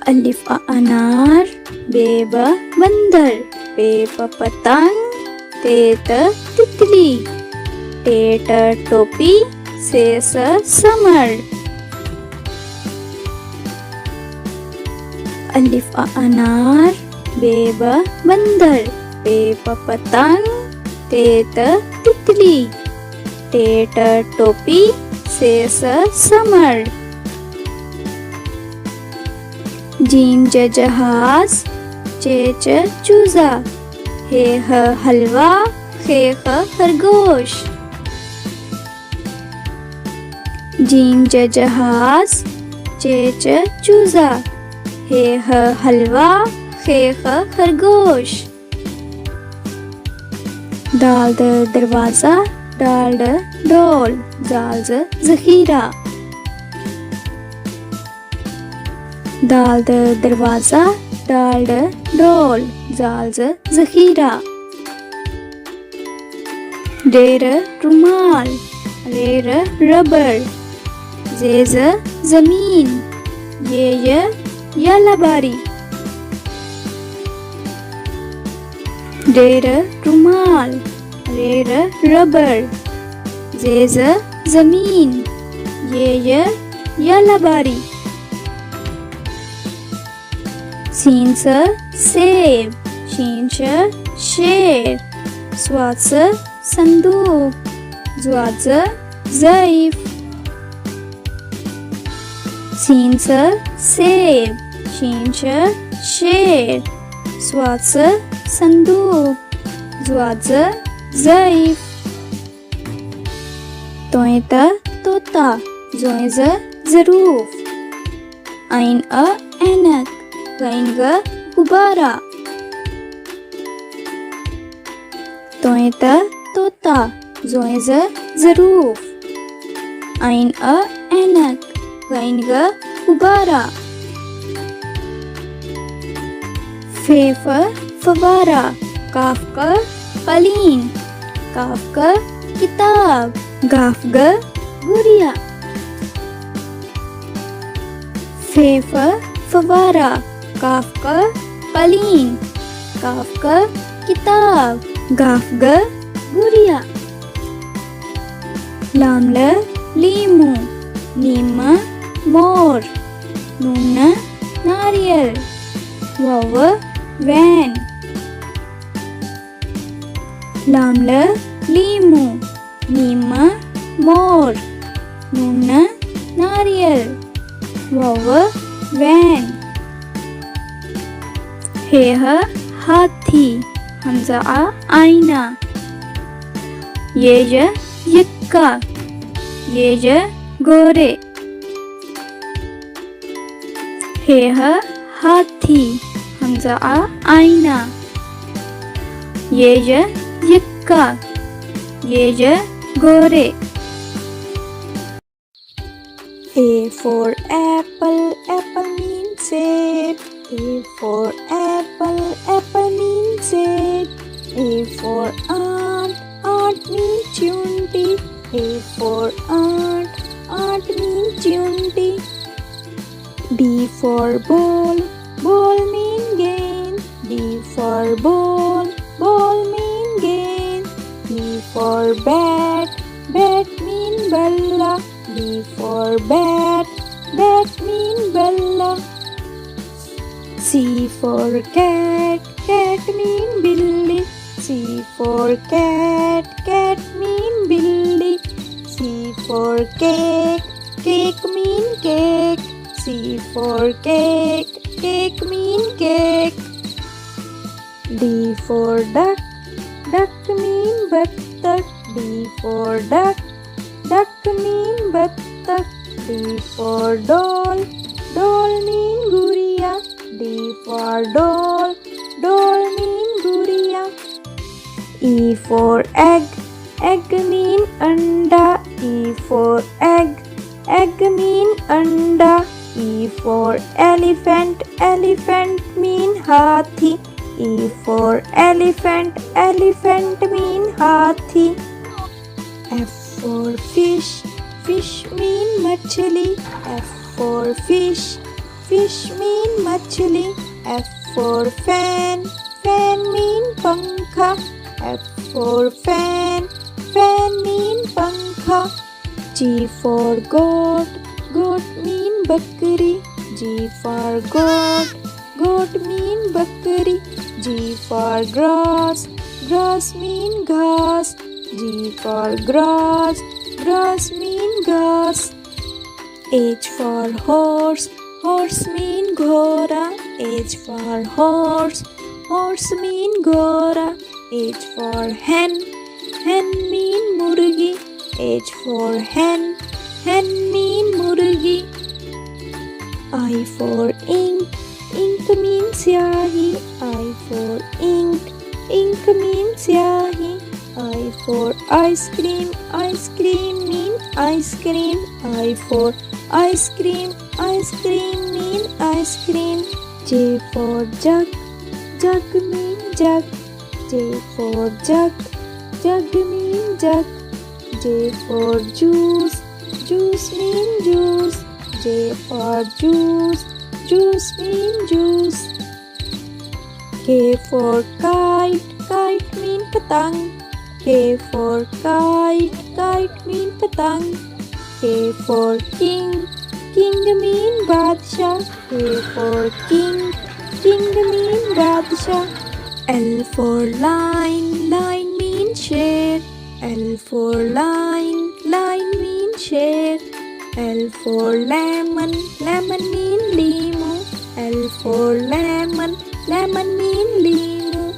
अलिफ अनार, बे ब बंदर, पे प पतंग, ते त तितली, टे ट टोपी, से स समर। अलिफ अनार, बे ब बंदर, पे प पतंग, ते त तितली, टे ट टोपी, से स समर। जीम ज जहाज, चे च चूजा, हे ह हलवा, खे ख खरगोश। जीम ज जहाज, चे च चूजा, हे ह हलवा, खे ख खरगोश। दाल द दरवाज़ा, डाल ड डोल, जाल ज ज़ख़ीरा। दाल द दरवाज़ा, डाल ड डोल, जाल ज ज़ख़ीरा। डेर रुमाल, रेर रबर, जेज ज़मीन, ये यालाबारी। डेर रुमाल, रेर रबर, जेज ज़मीन, ये यालाबारी। सीन स सेब, शीन श शेर, स्वाद स संदूक, ज्वाद ज़ ज़ईफ़। सीन स सेब, शीन श शेर, स्वाद स संदूक, ज्वाद ज़ ज़ईफ़। तोय त तोता, जोय ज़ ज़रूफ, ऐन अ ऐनक, गैन ग गुब्बारा। तोय त तोता, जोय ज़ ज़रूफ, ऐन अ ऐनक, गैन ग गुब्बारा। फे फ फवारा, काफ क कलीन, काफ क किताब, गाफ ग गुड़िया। फे फ फवारा, काफ क कलीन, काफ क किताब, गाफ ग गुड़िया। लाम ल लीमू, नीम मोर, नून नारियल, वाव वैन। लाम ल लीमू, नीम मोर, नून नारियल, वाव वैन। हे ह हाथी, हमजा आ आईना, ये यक्का, ये गोरे। हे ह हाथी, हमजा आ आईना, ये यक्का, ये गोरे। A for apple, apple means shape. A for apple, apple means shape. A for ant, ant means chunti. A for ant, ant means chunti. B for ball, ball mean gain. B for ball, ball mean gain. B for bat, bat mean balla. B for bat, bat mean balla. C for cat, cat mean billy. C for cat, cat mean billy. C for cake, cake mean cake. C for cake, cake mean cake. D for duck, duck mean buttock. D for duck, duck mean buttock. D for doll, doll mean guriya. D for doll, doll mean guriya. E for egg, egg mean anda. E for egg, egg mean anda. E for elephant, elephant mean hathi. E for elephant, elephant mean hathi. F for fish, fish mean machli. F for fish, fish mean मछली. F for fan, fan mean पंखा. F for fan, fan mean पंखा. G for goat, goat mean बकरी. G for goat, goat mean बकरी. G for grass, grass mean घास. G for grass, grass mean घास. H for horse, horse mean घोड़ा. H for horse, horse mean घोड़ा. H for hen, hen mean मुर्गी. H for hen, hen mean मुर्गी. I for ink, ink means स्याही. I for ink, ink means स्याही. I for ice cream, ice cream mean ice cream. I for ice cream, ice cream mean ice cream. J for jug, jug mean jug. J for jug, jug mean jug. J for juice, juice mean juice. J for juice, juice mean juice. K for kite, kite mean patang. K for kite, kite mean patang. K for king, king mean badshah. K for king, king mean badshah. L for line, line mean shade. L for line, line mean shade. L for lemon, lemon mean limu. L for lemon, lemon mean limu.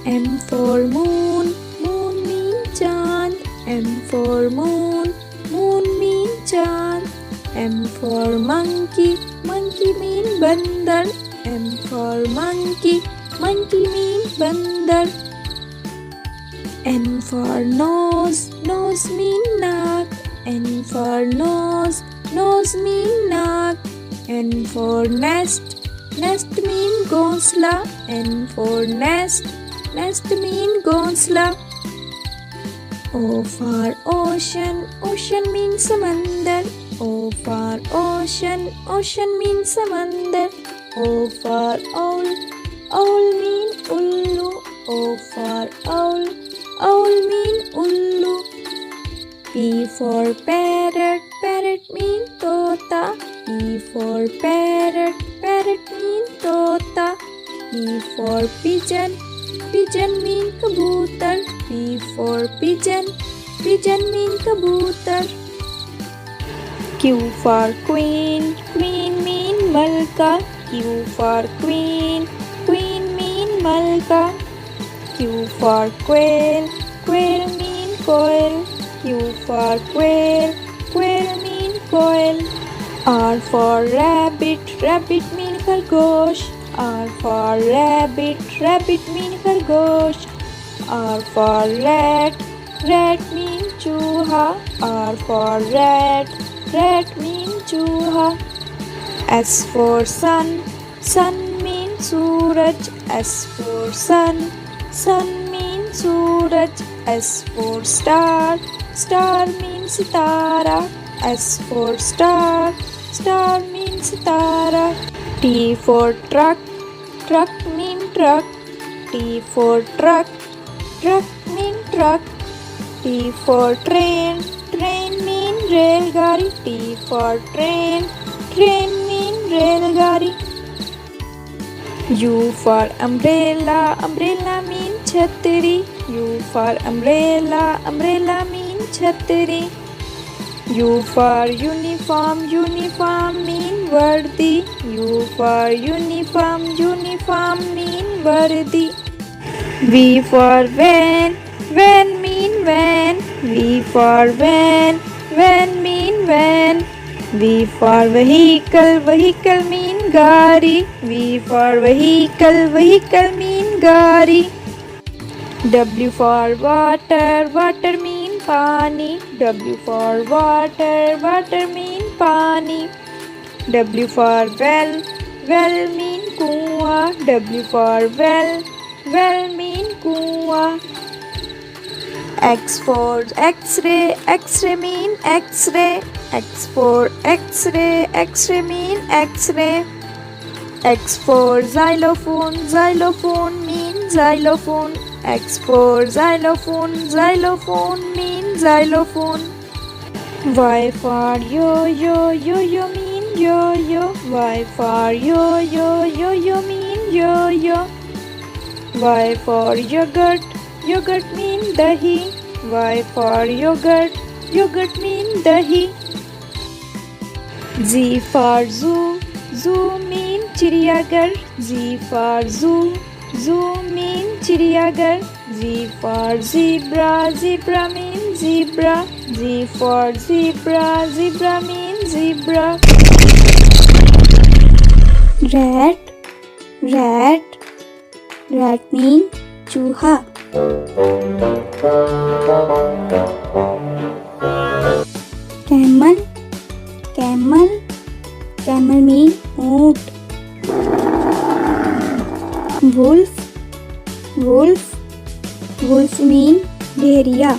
M for moon, moon mean chand. M for moon, moon mean chand. M for monkey, monkey mean bandar. M for monkey, monkey mean bandar. N for nose, nose mean naak. N for nose, nose mean naak. N for nest, nest mean ghonsla. N for nest, nest mean ghonsla. O for ocean, ocean means samandar. O for ocean, ocean means samandar. O for owl, owl mean ullu. O for owl, owl mean ullu. P for parrot, parrot mean tota. P for parrot, parrot mean tota. P for pigeon, pigeon mean kabutar. P for pigeon, pigeon mean kabutar. Q for queen, queen mean malka. Q for queen, queen mean malka. Q for quail, quail mean coil. Q for quail, quail mean coil. R for rabbit, rabbit mean खरगोश. R for rabbit, rabbit mean खरगोश. R for rat, rat mean चूहा. R for rat, rat mean चूहा. S for sun, sun mean Suraj. S for sun, sun mean Suraj. S for star, star mean Sitara. S for star, star mean Sitara. T for truck, truck mean truck. T for truck, truck mean truck. T for train, train mean रेलगाड़ी. T for train, train mean रेलगाड़ी. U for umbrella, umbrella mean छतरी. U for umbrella, umbrella mean छतरी. U for uniform, uniform mean वर्दी. U for uniform, uniform mean वर्दी. V for van, van mean van. V for van, van mean van. V for vehicle, vehicle mean गाड़ी. V for vehicle, vehicle mean गाड़ी. W for water, water mean पानी. W for water, water mean पानी. W for well, well mean कुआं. W for well, well mean कुआं. X for X-ray, X-ray mean X-ray. X for X-ray, X-ray mean X-ray. X for xylophone, xylophone mean xylophone. X for xylophone, xylophone mean xylophone. Y for yo-yo, yo-yo mean yo-yo. Y for yo-yo, yo-yo mean yo-yo. Y for yogurt, yogurt mean dahi. Y for yogurt, yogurt mean dahi. Z for zoo, zoo mean चिड़ियाघर. Z for zoo, zoo mean चिड़ियाघर. Z for zebra, zebra mean zebra. Z for zebra, zebra mean zebra. Rat, rat, rat mean चूहा. Camel, camel, camel mean ऊंट. Wolf, wolf, wolf mean भेड़िया.